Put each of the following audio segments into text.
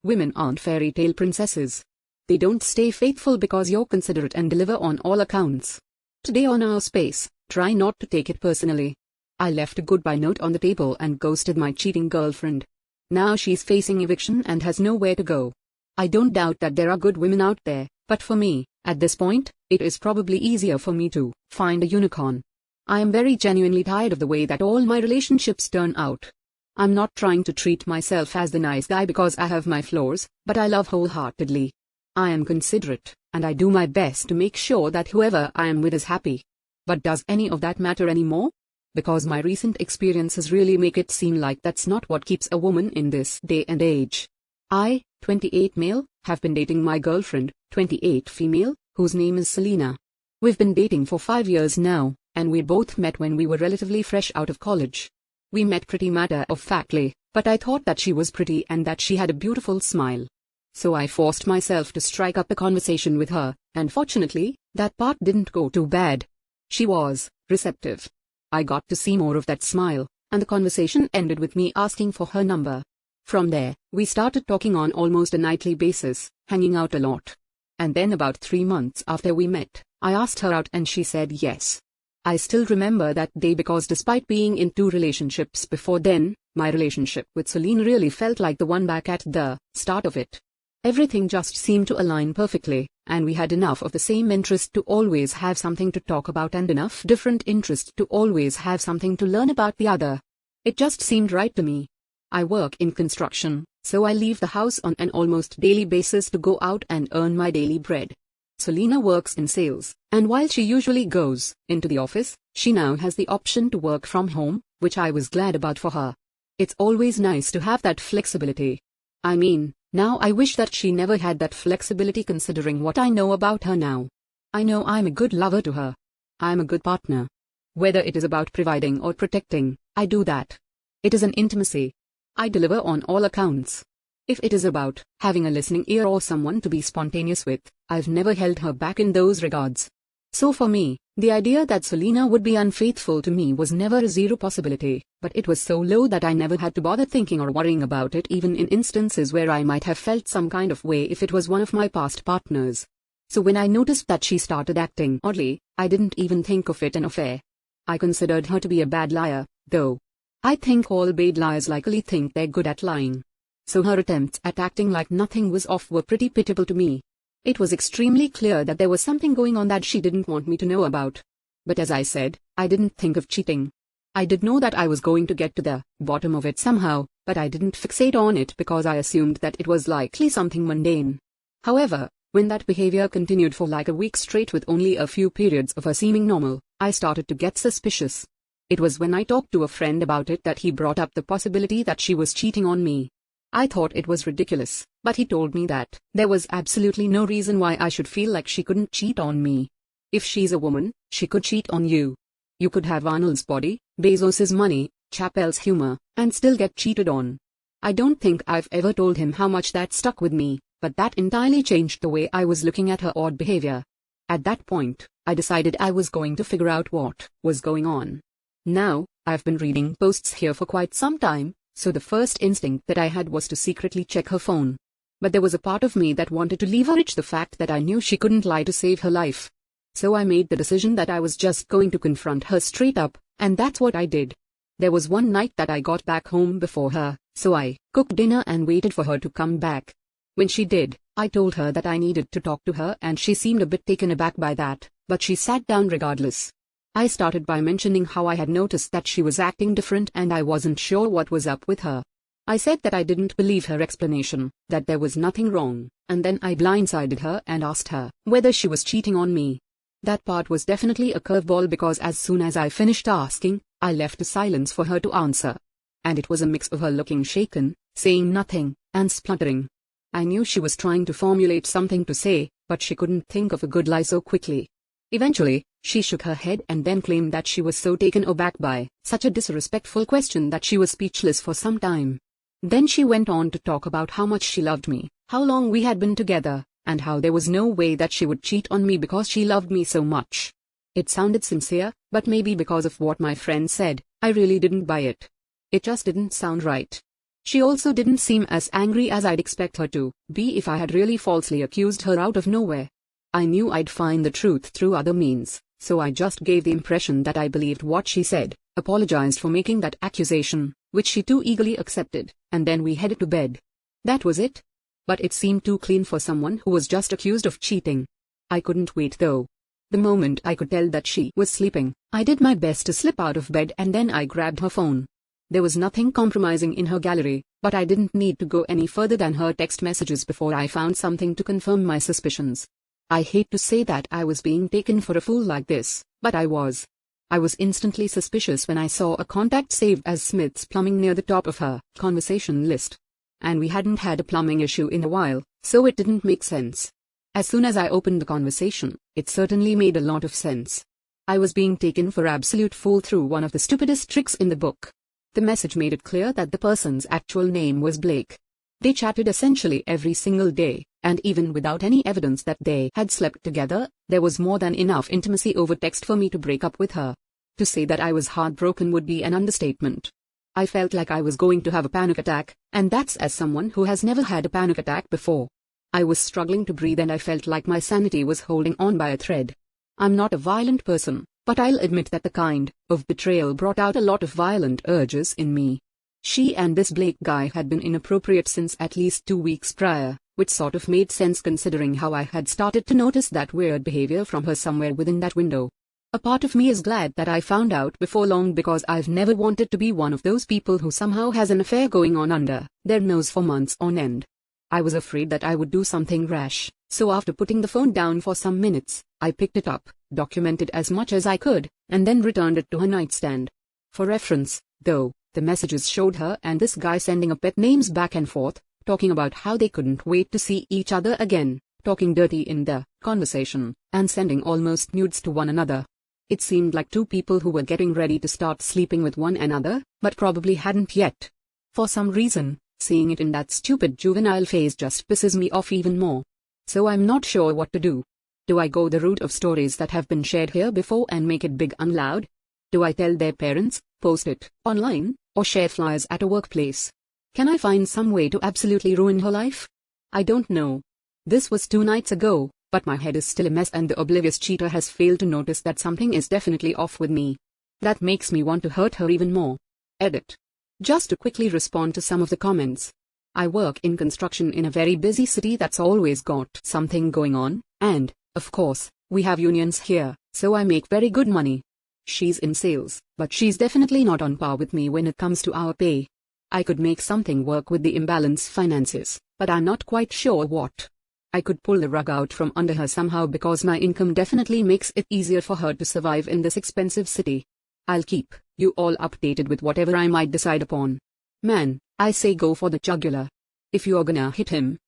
Women aren't fairy tale princesses. They don't stay faithful because you're considerate and deliver on all accounts. Today on our space, try not to take it personally. I left a goodbye note on the table and ghosted my cheating girlfriend. Now she's facing eviction and has nowhere to go. I don't doubt that there are good women out there, but for me, at this point, it is probably easier for me to find a unicorn. I am very genuinely tired of the way that all my relationships turn out. I'm not trying to treat myself as the nice guy because I have my flaws, but I love wholeheartedly. I am considerate, and I do my best to make sure that whoever I am with is happy. But does any of that matter anymore? Because my recent experiences really make it seem like that's not what keeps a woman in this day and age. I, 28 male, have been dating my girlfriend, 28 female, whose name is Selena. We've been dating for 5 years now, and we both met when we were relatively fresh out of college. We met pretty matter-of-factly, but I thought that she was pretty and that she had a beautiful smile. So I forced myself to strike up a conversation with her, and fortunately, that part didn't go too bad. She was receptive. I got to see more of that smile, and the conversation ended with me asking for her number. From there, we started talking on almost a nightly basis, hanging out a lot. And then about 3 months after we met, I asked her out and she said yes. I still remember that day because despite being in 2 relationships before then, my relationship with Selena really felt like the one back at the start of it. Everything just seemed to align perfectly, and we had enough of the same interest to always have something to talk about and enough different interests to always have something to learn about the other. It just seemed right to me. I work in construction, so I leave the house on an almost daily basis to go out and earn my daily bread. Selena works in sales, and while she usually goes into the office, she now has the option to work from home, which I was glad about for her. It's always nice to have that flexibility. I mean, now I wish that she never had that flexibility considering what I know about her now. I know I'm a good lover to her. I'm a good partner. Whether it is about providing or protecting, I do that. It is an intimacy. I deliver on all accounts. If it is about having a listening ear or someone to be spontaneous with, I've never held her back in those regards. So for me, the idea that Selena would be unfaithful to me was never a zero possibility, but it was so low that I never had to bother thinking or worrying about it even in instances where I might have felt some kind of way if it was one of my past partners. So when I noticed that she started acting oddly, I didn't even think of it an affair. I considered her to be a bad liar, though. I think all bad liars likely think they're good at lying. So her attempts at acting like nothing was off were pretty pitiable to me. It was extremely clear that there was something going on that she didn't want me to know about. But as I said, I didn't think of cheating. I did know that I was going to get to the bottom of it somehow, but I didn't fixate on it because I assumed that it was likely something mundane. However, when that behavior continued for like a week straight with only a few periods of her seeming normal, I started to get suspicious. It was when I talked to a friend about it that he brought up the possibility that she was cheating on me. I thought it was ridiculous, but he told me that there was absolutely no reason why I should feel like she couldn't cheat on me. If she's a woman, she could cheat on you. You could have Arnold's body, Bezos's money, Chappelle's humor, and still get cheated on. I don't think I've ever told him how much that stuck with me, but that entirely changed the way I was looking at her odd behavior. At that point, I decided I was going to figure out what was going on. Now, I've been reading posts here for quite some time, so the first instinct that I had was to secretly check her phone. But there was a part of me that wanted to leverage the fact that I knew she couldn't lie to save her life. So I made the decision that I was just going to confront her straight up, and that's what I did. There was one night that I got back home before her, so I cooked dinner and waited for her to come back. When she did, I told her that I needed to talk to her and she seemed a bit taken aback by that, but she sat down regardless. I started by mentioning how I had noticed that she was acting different and I wasn't sure what was up with her. I said that I didn't believe her explanation, that there was nothing wrong, and then I blindsided her and asked her whether she was cheating on me. That part was definitely a curveball because as soon as I finished asking, I left a silence for her to answer. And it was a mix of her looking shaken, saying nothing, and spluttering. I knew she was trying to formulate something to say, but she couldn't think of a good lie so quickly. Eventually, she shook her head and then claimed that she was so taken aback by such a disrespectful question that she was speechless for some time. Then she went on to talk about how much she loved me, how long we had been together, and how there was no way that she would cheat on me because she loved me so much. It sounded sincere, but maybe because of what my friend said, I really didn't buy it. It just didn't sound right. She also didn't seem as angry as I'd expect her to be if I had really falsely accused her out of nowhere. I knew I'd find the truth through other means, so I just gave the impression that I believed what she said, apologized for making that accusation, which she too eagerly accepted, and then we headed to bed. That was it. But it seemed too clean for someone who was just accused of cheating. I couldn't wait though. The moment I could tell that she was sleeping, I did my best to slip out of bed and then I grabbed her phone. There was nothing compromising in her gallery, but I didn't need to go any further than her text messages before I found something to confirm my suspicions. I hate to say that I was being taken for a fool like this, but I was. I was instantly suspicious when I saw a contact saved as Smith's Plumbing near the top of her conversation list. And we hadn't had a plumbing issue in a while, so it didn't make sense. As soon as I opened the conversation, it certainly made a lot of sense. I was being taken for absolute fool through one of the stupidest tricks in the book. The message made it clear that the person's actual name was Blake. They chatted essentially every single day, and even without any evidence that they had slept together, there was more than enough intimacy over text for me to break up with her. To say that I was heartbroken would be an understatement. I felt like I was going to have a panic attack, and that's as someone who has never had a panic attack before. I was struggling to breathe and I felt like my sanity was holding on by a thread. I'm not a violent person, but I'll admit that the kind of betrayal brought out a lot of violent urges in me. She and this Blake guy had been inappropriate since at least 2 weeks prior, which sort of made sense considering how I had started to notice that weird behavior from her somewhere within that window. A part of me is glad that I found out before long because I've never wanted to be one of those people who somehow has an affair going on under their nose for months on end. I was afraid that I would do something rash, so after putting the phone down for some minutes, I picked it up, documented as much as I could, and then returned it to her nightstand. For reference, though, the messages showed her and this guy sending up pet names back and forth, talking about how they couldn't wait to see each other again, talking dirty in the conversation, and sending almost nudes to one another. It seemed like two people who were getting ready to start sleeping with one another, but probably hadn't yet. For some reason, seeing it in that stupid juvenile phase just pisses me off even more. So I'm not sure what to do. Do I go the route of stories that have been shared here before and make it big and loud? Do I tell their parents, post it online, or share flyers at a workplace? Can I find some way to absolutely ruin her life? I don't know. This was 2 nights ago, but my head is still a mess and the oblivious cheater has failed to notice that something is definitely off with me. That makes me want to hurt her even more. Edit. Just to quickly respond to some of the comments. I work in construction in a very busy city that's always got something going on, and, of course, we have unions here, so I make very good money. She's in sales, but she's definitely not on par with me when it comes to our pay. I could make something work with the imbalance finances, but I'm not quite sure what. I could pull the rug out from under her somehow because my income definitely makes it easier for her to survive in this expensive city. I'll keep you all updated with whatever I might decide upon. Man, I say go for the jugular. If you're gonna hit him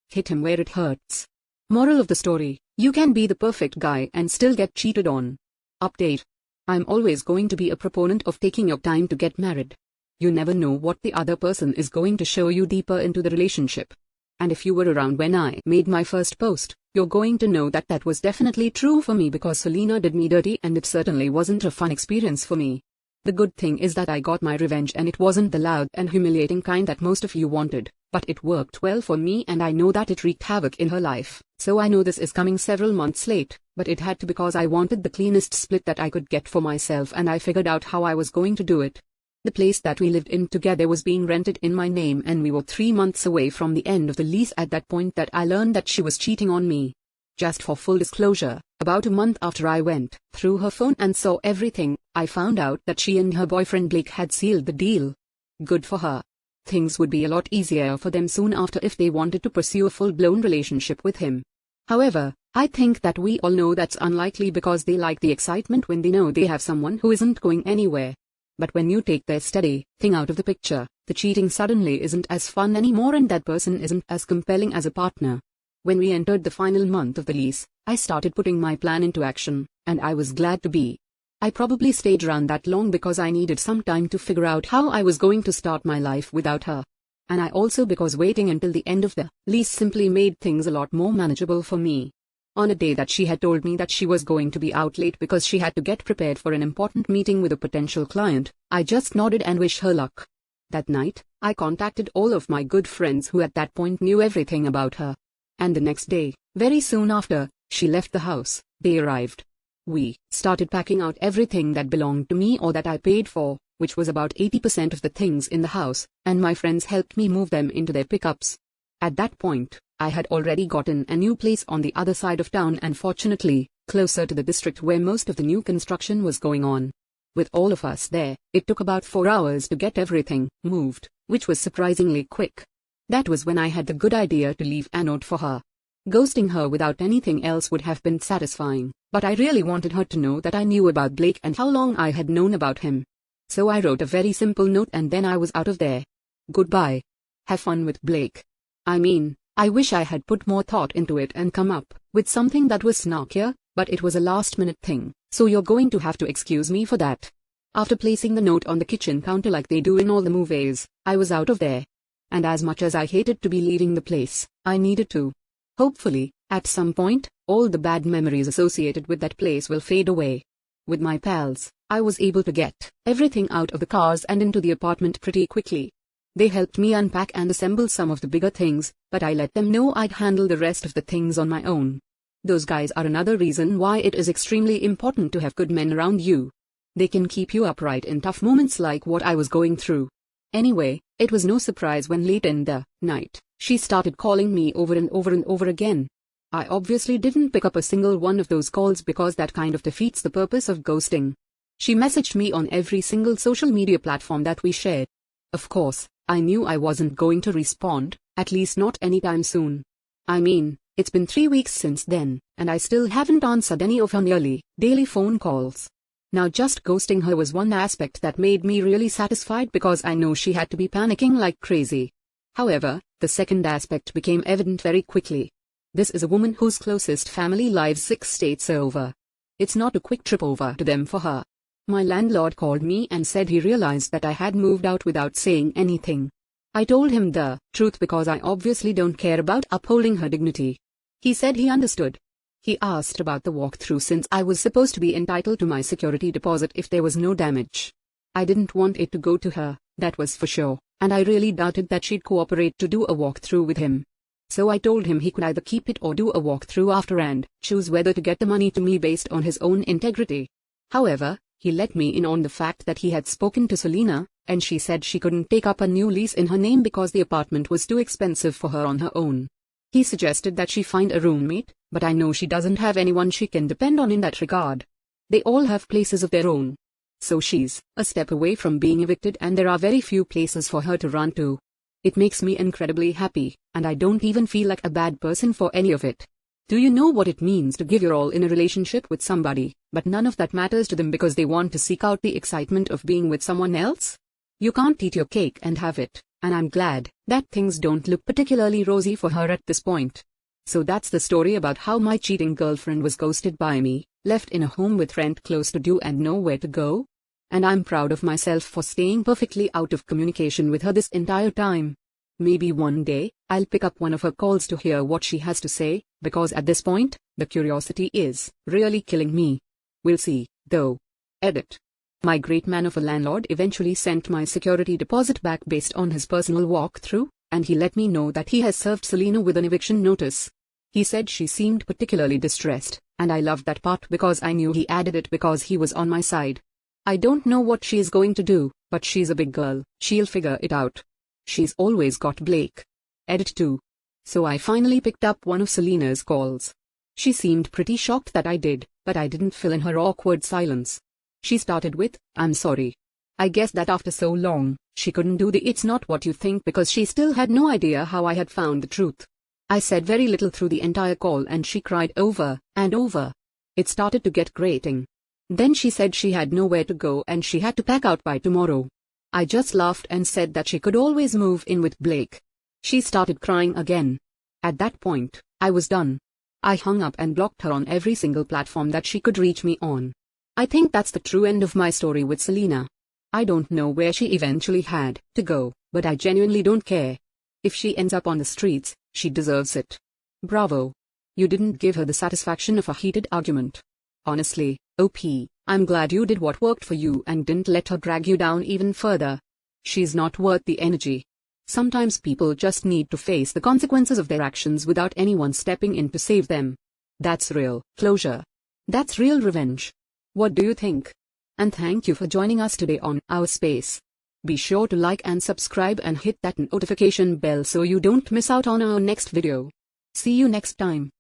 where it hurts. Moral of the story, you can be the perfect guy and still get cheated on. Update. I'm always going to be a proponent of taking your time to get married. You never know what the other person is going to show you deeper into the relationship. And if you were around when I made my first post, you're going to know that that was definitely true for me because Selena did me dirty and it certainly wasn't a fun experience for me. The good thing is that I got my revenge and it wasn't the loud and humiliating kind that most of you wanted, but it worked well for me and I know that it wreaked havoc in her life. So I know this is coming several months late, but it had to because I wanted the cleanest split that I could get for myself and I figured out how I was going to do it. The place that we lived in together was being rented in my name and we were 3 months away from the end of the lease at that point that I learned that she was cheating on me. Just for full disclosure, about a month after I went through her phone and saw everything, I found out that she and her boyfriend Blake had sealed the deal. Good for her. Things would be a lot easier for them soon after if they wanted to pursue a full-blown relationship with him. However, I think that we all know that's unlikely because they like the excitement when they know they have someone who isn't going anywhere. But when you take their steady thing out of the picture, the cheating suddenly isn't as fun anymore and that person isn't as compelling as a partner. When we entered the final month of the lease, I started putting my plan into action, and I was glad to be. I probably stayed around that long because I needed some time to figure out how I was going to start my life without her. And I also because waiting until the end of the lease simply made things a lot more manageable for me. On a day that she had told me that she was going to be out late because she had to get prepared for an important meeting with a potential client, I just nodded and wished her luck. That night, I contacted all of my good friends who at that point knew everything about her. And the next day, very soon after, she left the house. They arrived. We started packing out everything that belonged to me or that I paid for, which was about 80% of the things in the house, and my friends helped me move them into their pickups. At that point, I had already gotten a new place on the other side of town and fortunately, closer to the district where most of the new construction was going on. With all of us there, it took about 4 hours to get everything moved, which was surprisingly quick. That was when I had the good idea to leave a note for her. Ghosting her without anything else would have been satisfying, but I really wanted her to know that I knew about Blake and how long I had known about him. So I wrote a very simple note and then I was out of there. Goodbye. Have fun with Blake. I mean, I wish I had put more thought into it and come up with something that was snarkier, but it was a last-minute thing, so you're going to have to excuse me for that. After placing the note on the kitchen counter like they do in all the movies, I was out of there. And as much as I hated to be leaving the place, I needed to. Hopefully, at some point, all the bad memories associated with that place will fade away. With my pals, I was able to get everything out of the cars and into the apartment pretty quickly. They helped me unpack and assemble some of the bigger things, but I let them know I'd handle the rest of the things on my own. Those guys are another reason why it is extremely important to have good men around you. They can keep you upright in tough moments like what I was going through. Anyway, it was no surprise when late in the night, she started calling me over and over and over again. I obviously didn't pick up a single one of those calls because that kind of defeats the purpose of ghosting. She messaged me on every single social media platform that we shared. Of course, I knew I wasn't going to respond, at least not anytime soon. I mean, it's been 3 weeks since then, and I still haven't answered any of her nearly daily phone calls. Now just ghosting her was one aspect that made me really satisfied because I know she had to be panicking like crazy. However, the second aspect became evident very quickly. This is a woman whose closest family lives 6 states over. It's not a quick trip over to them for her. My landlord called me and said he realized that I had moved out without saying anything. I told him the truth because I obviously don't care about upholding her dignity. He said he understood. He asked about the walkthrough since I was supposed to be entitled to my security deposit if there was no damage. I didn't want it to go to her, that was for sure, and I really doubted that she'd cooperate to do a walkthrough with him. So I told him he could either keep it or do a walkthrough after and choose whether to get the money to me based on his own integrity. However, he let me in on the fact that he had spoken to Selena, and she said she couldn't take up a new lease in her name because the apartment was too expensive for her on her own. He suggested that she find a roommate, but I know she doesn't have anyone she can depend on in that regard. They all have places of their own. So she's a step away from being evicted and there are very few places for her to run to. It makes me incredibly happy, and I don't even feel like a bad person for any of it. Do you know what it means to give your all in a relationship with somebody, but none of that matters to them because they want to seek out the excitement of being with someone else? You can't eat your cake and have it, and I'm glad that things don't look particularly rosy for her at this point. So that's the story about how my cheating girlfriend was ghosted by me, left in a home with rent close to due and nowhere to go. And I'm proud of myself for staying perfectly out of communication with her this entire time. Maybe one day, I'll pick up one of her calls to hear what she has to say, because at this point, the curiosity is really killing me. We'll see, though. Edit. My great man of a landlord eventually sent my security deposit back based on his personal walkthrough, and he let me know that he has served Selena with an eviction notice. He said she seemed particularly distressed, and I loved that part because I knew he added it because he was on my side. I don't know what she is going to do, but she's a big girl, she'll figure it out. She's always got Blake. Edit 2. So I finally picked up one of Selena's calls. She seemed pretty shocked that I did, but I didn't fill in her awkward silence. She started with, "I'm sorry." I guess that after so long, she couldn't do the "it's not what you think" because she still had no idea how I had found the truth. I said very little through the entire call and she cried over and over. It started to get grating. Then she said she had nowhere to go and she had to pack out by tomorrow. I just laughed and said that she could always move in with Blake. She started crying again. At that point, I was done. I hung up and blocked her on every single platform that she could reach me on. I think that's the true end of my story with Selena. I don't know where she eventually had to go, but I genuinely don't care. If she ends up on the streets, she deserves it. Bravo. You didn't give her the satisfaction of a heated argument. Honestly, OP, I'm glad you did what worked for you and didn't let her drag you down even further. She's not worth the energy. Sometimes people just need to face the consequences of their actions without anyone stepping in to save them. That's real closure. That's real revenge. What do you think? And thank you for joining us today on Our Space. Be sure to like and subscribe and hit that notification bell so you don't miss out on our next video. See you next time.